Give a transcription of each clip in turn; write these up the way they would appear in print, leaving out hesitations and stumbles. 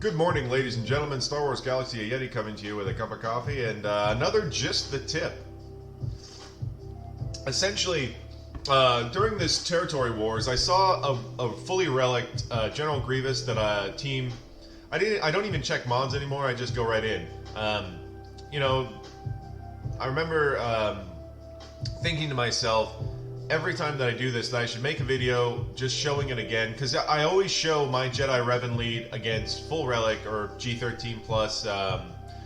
Good morning, ladies and gentlemen. Star Wars Galaxy, a Yeti coming to you with a cup of coffee and another Just the Tip. Essentially, during this territory wars, I saw a fully relict General Grievous that team. I don't even check mods anymore. I just go right in. I remember thinking to myself, every time that I do this, that I should make a video just showing it again, because I always show my Jedi Revan lead against full relic or G13 plus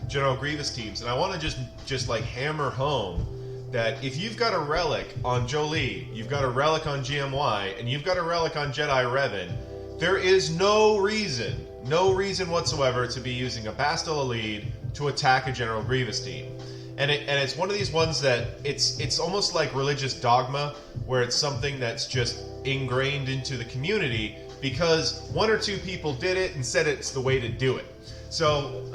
General Grievous teams, and I want to just like hammer home that if you've got a relic on Jolee, you've got a relic on GMY, and you've got a relic on Jedi Revan, there is no reason whatsoever to be using a Bastila lead to attack a General Grievous team. And it's one of these ones that it's almost like religious dogma, where it's something that's just ingrained into the community because one or two people did it and said it's the way to do it. So,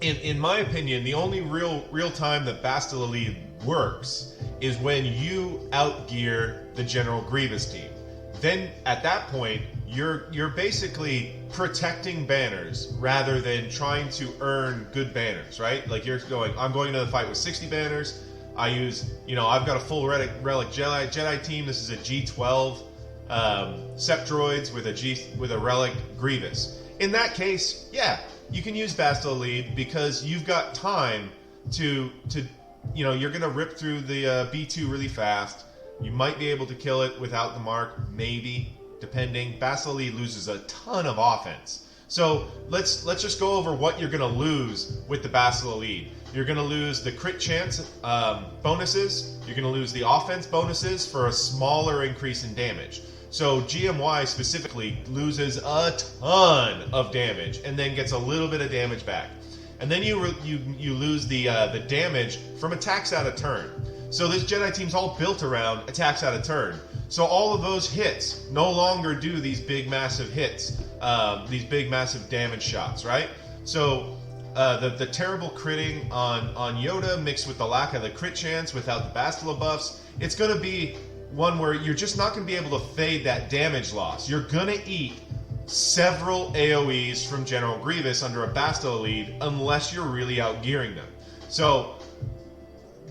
in my opinion, the only real time that Bastila lead works is when you outgear the General Grievous team. Then at that point, you're basically protecting banners rather than trying to earn good banners, right? Like you're going, I'm going to the fight with 60 banners. I've got a full relic Jedi team. This is a G12 Sept droids with a relic Grievous. In that case, yeah, you can use Bastila lead because you've got time to you're gonna rip through the B2 really fast. You might be able to kill it without the mark, maybe, depending. Bastila lead loses a ton of offense. So let's just go over what you're going to lose with the Bastila lead. You're going to lose the crit chance bonuses. You're going to lose the offense bonuses for a smaller increase in damage. So GMY specifically loses a ton of damage and then gets a little bit of damage back. And then you lose the damage from attacks out of turn. So this Jedi team's all built around attacks out of turn. So all of those hits no longer do these big massive hits, these big massive damage shots, right? So the terrible critting on Yoda mixed with the lack of the crit chance without the Bastila buffs, it's going to be one where you're just not going to be able to fade that damage loss. You're going to eat several AoEs from General Grievous under a Bastila lead unless you're really outgearing them. So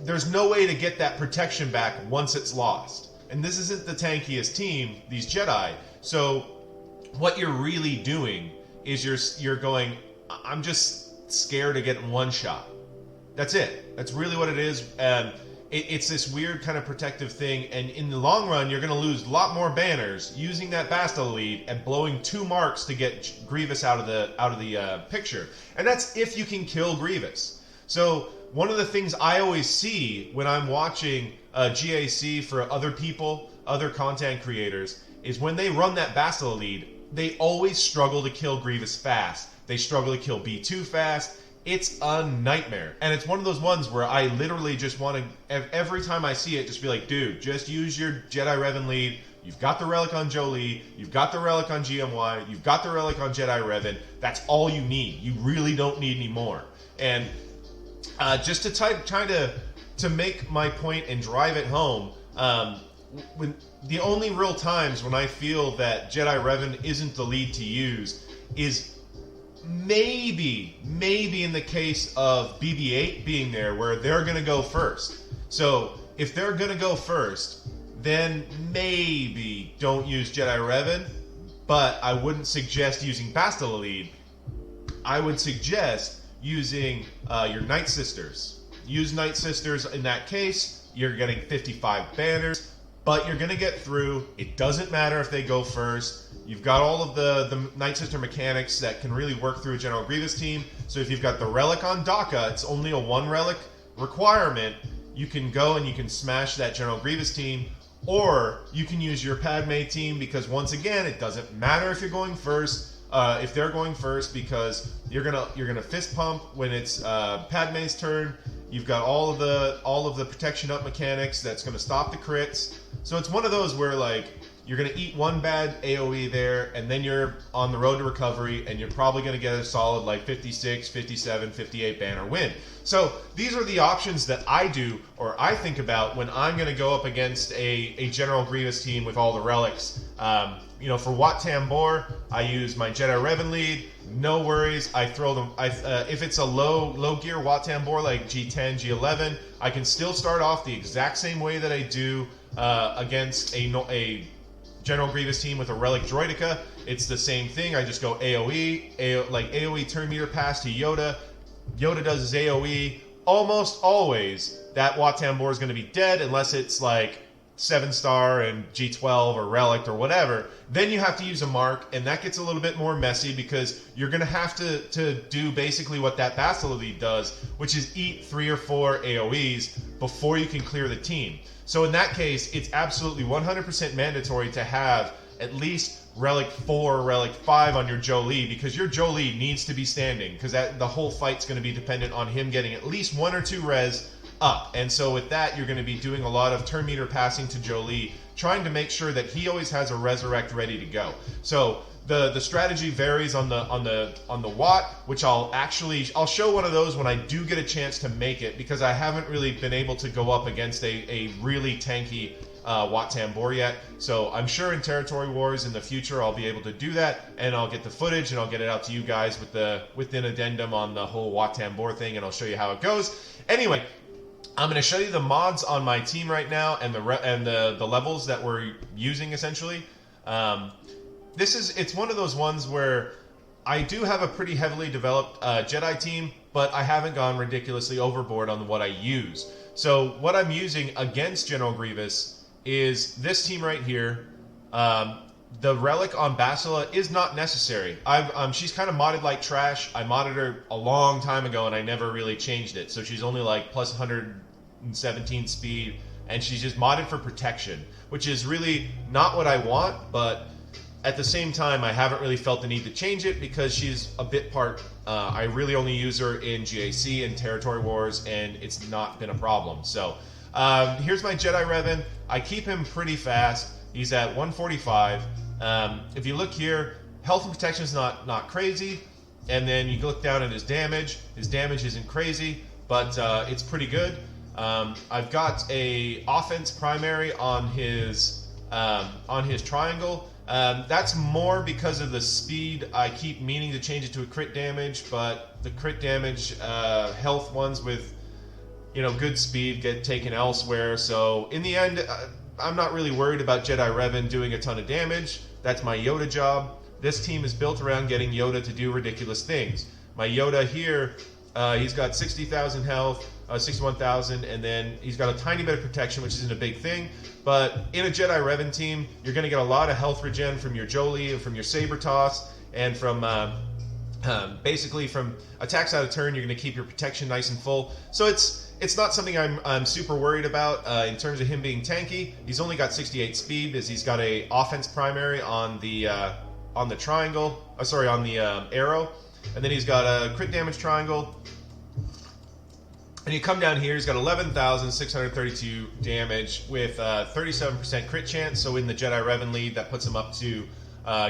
there's no way to get that protection back once it's lost. And this isn't the tankiest team, these Jedi. So what you're really doing is you're going, I'm just scared of getting one shot. That's it. That's really what it is. It's this weird kind of protective thing. And in the long run, you're going to lose a lot more banners using that Bastila lead and blowing 2 marks to get Grievous out of the picture. And that's if you can kill Grievous. So one of the things I always see when I'm watching GAC for other people, other content creators, is when they run that Bastila lead, they always struggle to kill Grievous fast. They struggle to kill B2 fast. It's a nightmare. And it's one of those ones where I literally just want to, every time I see it, just be like, dude, just use your Jedi Revan lead. You've got the relic on Jolee. You've got the relic on GMY. You've got the relic on Jedi Revan. That's all you need. You really don't need any more. And just to try to make my point and drive it home, when the only real times when I feel that Jedi Revan isn't the lead to use is maybe in the case of BB-8 being there, where they're going to go first. So if they're going to go first, then maybe don't use Jedi Revan, but I wouldn't suggest using Bastila lead. I would suggest using your Night Sisters. Use Night Sisters in that case. You're getting 55 banners, but you're going to get through. It doesn't matter if they go first. You've got all of the Night Sister mechanics that can really work through a General Grievous team. So if you've got the relic on DACA, it's only a 1 relic requirement. You can go and you can smash that General Grievous team, or you can use your Padme team, because once again, it doesn't matter if you're going first. If they're going first, because you're gonna fist pump when it's Padme's turn. You've got all of the protection up mechanics that's gonna stop the crits. So it's one of those where like you're gonna eat one bad AoE there, and then you're on the road to recovery, and you're probably gonna get a solid like 56, 57, 58 banner win. So these are the options that I do, or I think about when I'm gonna go up against a General Grievous team with all the relics. you know, for Wat Tambor, I use my Jedi Revan lead. No worries. I throw them. If it's a low gear Wat Tambor like G10, G11, I can still start off the exact same way that I do against a General Grievous team with a Relic Droideka. It's the same thing. I just go AOE, like AOE turn meter pass to Yoda. Yoda does his AOE. Almost always, that Wat Tambor is going to be dead unless it's like 7-star and G12 or Relic or whatever. Then you have to use a mark, and that gets a little bit more messy because you're going to have to do basically what that Bastila lead does, which is eat 3 or 4 AOEs before you can clear the team. So in that case, it's absolutely 100% mandatory to have at least Relic 4 or Relic 5 on your Jolee, because your Jolee needs to be standing, because the whole fight's going to be dependent on him getting at least 1 or 2 res up. And so with that, you're going to be doing a lot of turn meter passing to Jolee, trying to make sure that he always has a resurrect ready to go. So the strategy varies on the Wat, which I'll show one of those when I do get a chance to make it, because I haven't really been able to go up against a really tanky Wat Tambor yet. So I'm sure in Territory Wars in the future I'll be able to do that, and I'll get the footage and I'll get it out to you guys with an addendum on the whole Wat Tambor thing, and I'll show you how it goes. Anyway, I'm going to show you the mods on my team right now and the levels that we're using essentially. It's one of those ones where I do have a pretty heavily developed Jedi team, but I haven't gone ridiculously overboard on what I use. So what I'm using against General Grievous is this team right here. The Relic on Bastila is not necessary. She's kind of modded like trash. I modded her a long time ago and I never really changed it. So she's only like plus 117 speed, and she's just modded for protection, which is really not what I want, but at the same time, I haven't really felt the need to change it because she's a bit part. I really only use her in GAC and Territory Wars, and it's not been a problem. So here's my Jedi Revan. I keep him pretty fast. He's at 145. If you look here, health and protection is not crazy. And then you look down at his damage. His damage isn't crazy, but it's pretty good. I've got a offense primary on his triangle. That's more because of the speed. I keep meaning to change it to a crit damage, but the crit damage health ones with good speed get taken elsewhere. So in the end, I'm not really worried about Jedi Revan doing a ton of damage. That's my Yoda job. This team is built around getting Yoda to do ridiculous things. My Yoda here, he's got 60,000 health, 61,000, and then he's got a tiny bit of protection, which isn't a big thing. But in a Jedi Revan team, you're going to get a lot of health regen from your Jolee and from your Saber Toss, and from basically from attacks out of turn. You're going to keep your protection nice and full. So it's not something I'm super worried about in terms of him being tanky. He's only got 68 speed because he's got a offense primary on the triangle. On the arrow, and then he's got a crit damage triangle. And you come down here, he's got 11,632 damage with 37% crit chance. So in the Jedi Revan lead, that puts him up to,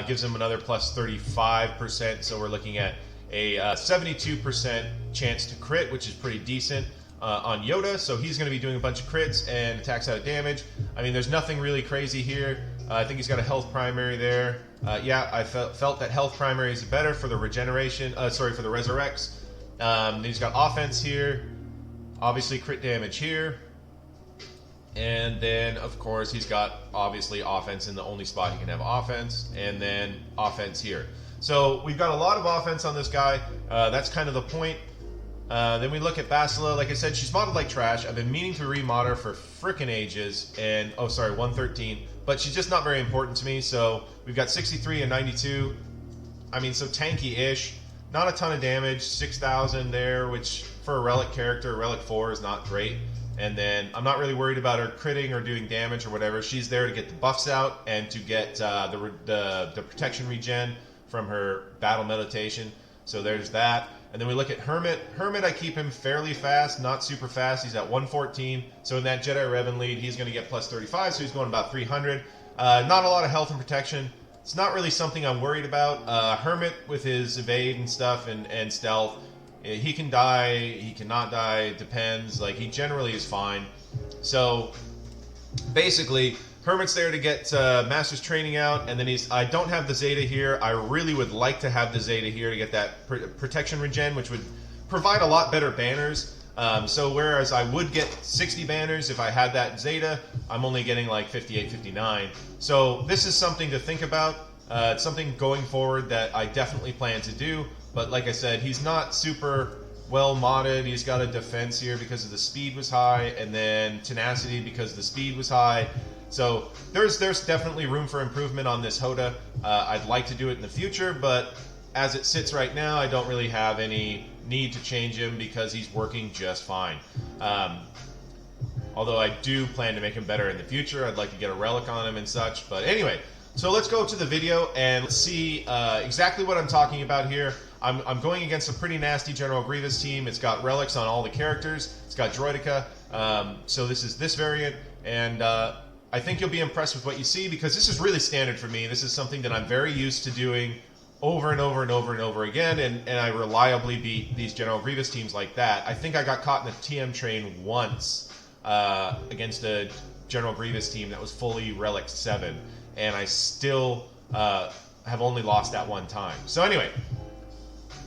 gives him another plus 35%. So we're looking at a 72% chance to crit, which is pretty decent on Yoda. So he's going to be doing a bunch of crits and attacks out of damage. I mean, there's nothing really crazy here. I think he's got a health primary there. Yeah, I felt that health primary is better for the regeneration, for the resurrects. Then he's got offense here. Obviously crit damage here. And then, of course, he's got, obviously, offense in the only spot he can have offense. And then offense here. So we've got a lot of offense on this guy. That's kind of the point. Then we look at Bastila. Like I said, she's modded like trash. I've been meaning to remod her for frickin' ages. And, 113. But she's just not very important to me. So we've got 63 and 92. I mean, so tanky-ish. Not a ton of damage. 6,000 there, which for a Relic character, Relic 4 is not great. And then I'm not really worried about her critting or doing damage or whatever. She's there to get the buffs out and to get the protection regen from her battle meditation. So there's that. And then we look at Hermit. Hermit, I keep him fairly fast, not super fast. He's at 114. So in that Jedi Revan lead, he's going to get plus 35, so he's going about 300. Not a lot of health and protection. It's not really something I'm worried about. Hermit, with his evade and stuff and stealth, he can die, he cannot die, it depends. Like, he generally is fine. So basically, Hermit's there to get Master's Training out, and then I don't have the Zeta here. I really would like to have the Zeta here to get that protection regen, which would provide a lot better banners. So whereas I would get 60 banners if I had that Zeta, I'm only getting like 58, 59. So this is something to think about. It's something going forward that I definitely plan to do. But like I said, he's not super well modded. He's got a defense here because the speed was high, and then tenacity because the speed was high. So there's definitely room for improvement on this Hoda. I'd like to do it in the future, but as it sits right now, I don't really have any need to change him because he's working just fine. Although I do plan to make him better in the future. I'd like to get a relic on him and such. But anyway, so let's go to the video and let's see exactly what I'm talking about here. I'm going against a pretty nasty General Grievous team. It's got relics on all the characters. It's got Droideka. So this is this variant, and I think you'll be impressed with what you see because this is really standard for me. This is something that I'm very used to doing over and over and over and over again, and I reliably beat these General Grievous teams like that. I think I got caught in the TM train once against a General Grievous team that was fully Relic 7, and I still have only lost that one time. So anyway,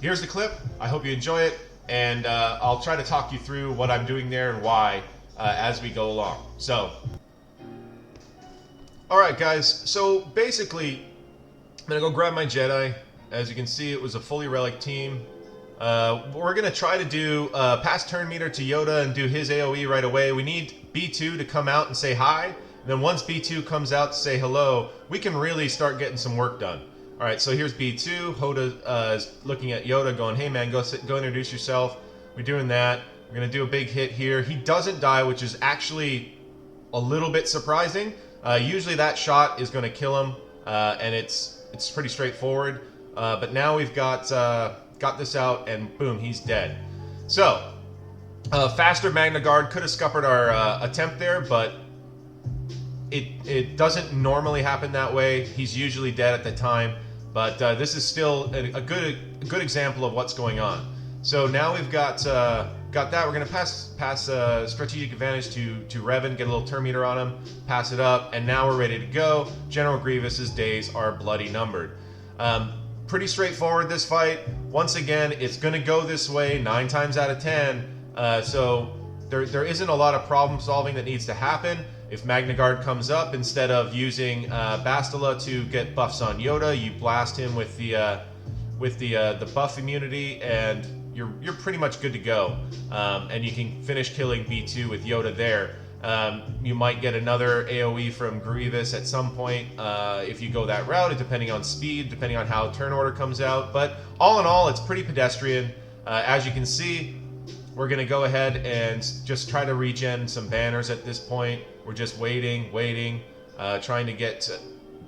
here's the clip. I hope you enjoy it, and I'll try to talk you through what I'm doing there and why as we go along. So, alright guys, so basically, I'm going to go grab my Jedi. As you can see, it was a fully Relic team. We're going to try to do pass turn meter to Yoda and do his AoE right away. We need B2 to come out and say hi. And then once B2 comes out to say hello, we can really start getting some work done. Alright, so here's B2. Hoda is looking at Yoda going, hey man, go introduce yourself. We're doing that. We're going to do a big hit here. He doesn't die, which is actually a little bit surprising. Usually that shot is going to kill him, and it's pretty straightforward. But now we've got this out, and boom, he's dead. So, faster Magna Guard could have scuppered our attempt there, but it doesn't normally happen that way. He's usually dead at the time, but this is still a good example of what's going on. So now we've got that. We're going to pass strategic advantage to Revan, get a little turn meter on him, pass it up, and now we're ready to go. General Grievous's days are bloody numbered. Pretty straightforward, this fight. Once again, it's going to go this way 9 times out of 10. So there isn't a lot of problem solving that needs to happen. If Magna Guard comes up, instead of using Bastila to get buffs on Yoda, you blast him with the buff immunity, and you're pretty much good to go. And you can finish killing B2 with Yoda there. You might get another AoE from Grievous at some point if you go that route, depending on speed, depending on how turn order comes out. But all in all, it's pretty pedestrian. As you can see, we're going to go ahead and just try to regen some banners at this point. We're just waiting, trying to get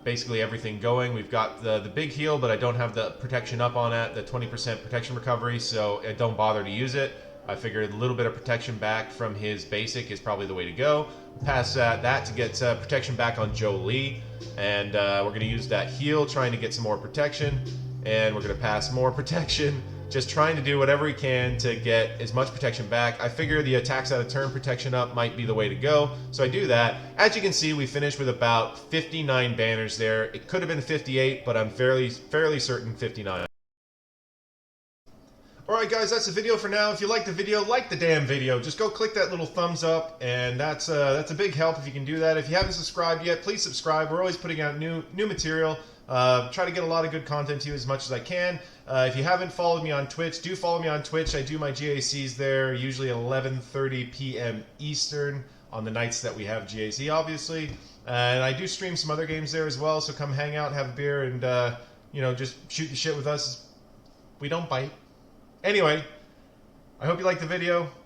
basically everything going. We've got the big heal, but I don't have the protection up on it, the 20% protection recovery, so I don't bother to use it. I figured a little bit of protection back from his basic is probably the way to go. Pass that to get protection back on Jolie, and we're going to use that heal, trying to get some more protection, and we're going to pass more protection, just trying to do whatever we can to get as much protection back. I figure the attacks out of turn protection up might be the way to go, so I do that. As you can see, we finished with about 59 banners there. It could have been 58, but I'm fairly certain 59. Alright guys, that's the video for now. If you like the video, like the damn video. Just go click that little thumbs up, and that's a big help if you can do that. If you haven't subscribed yet, please subscribe. We're always putting out new material. Try to get a lot of good content to you as much as I can. If you haven't followed me on Twitch, do follow me on Twitch. I do my GACs there, usually 11:30 p.m. Eastern on the nights that we have GAC, obviously. And I do stream some other games there as well, so come hang out, have a beer, and just shoot the shit with us. We don't bite. Anyway, I hope you liked the video.